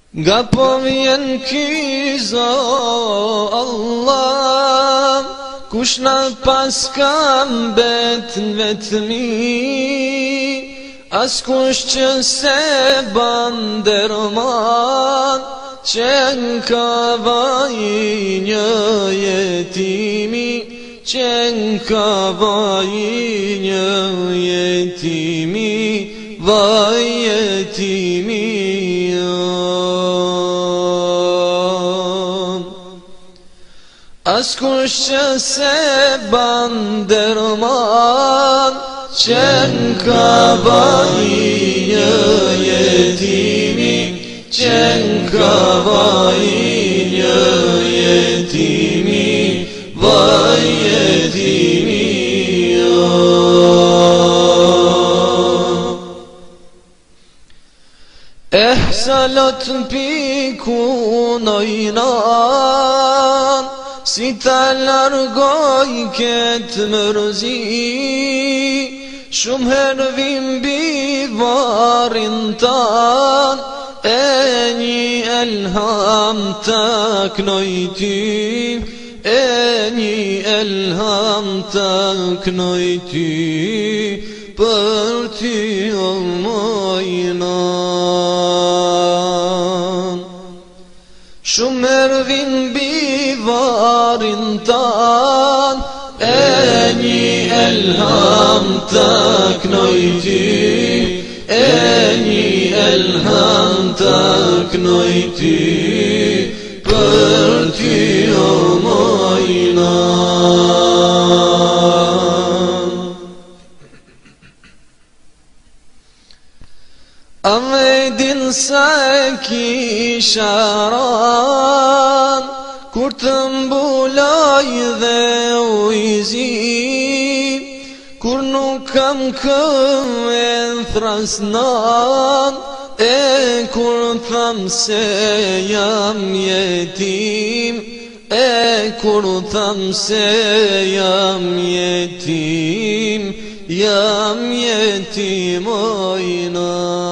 Nga po vjen kizo Allah, kush na pas kam betën vetëmi, as kush që se ban derman, që n'ka vaj një jetimi, që n'ka vaj një jetimi, vaj jetimi. As kush që se ban derman, që n'ka vaj një jetimi, që n'ka vaj një jetimi, vaj jetimi. Salot piku nojnan, si ta largoj këtë mërzi, shumë herë vim bivarin tan, e një elham të knoj ty, e një elham të knoj ty, për ty o mojnan. Shumë herë vim bivarin tan, e një elham të knoj ty, e një elham të knoj ty, për ty o mojnan. A me din sa e kisha ran, kur të mbuloj dhe ujzi, kur nuk kam këmë thrasnan, e kur tham se jam jetim, e kur tham se jam jetim, jam jetim ojna.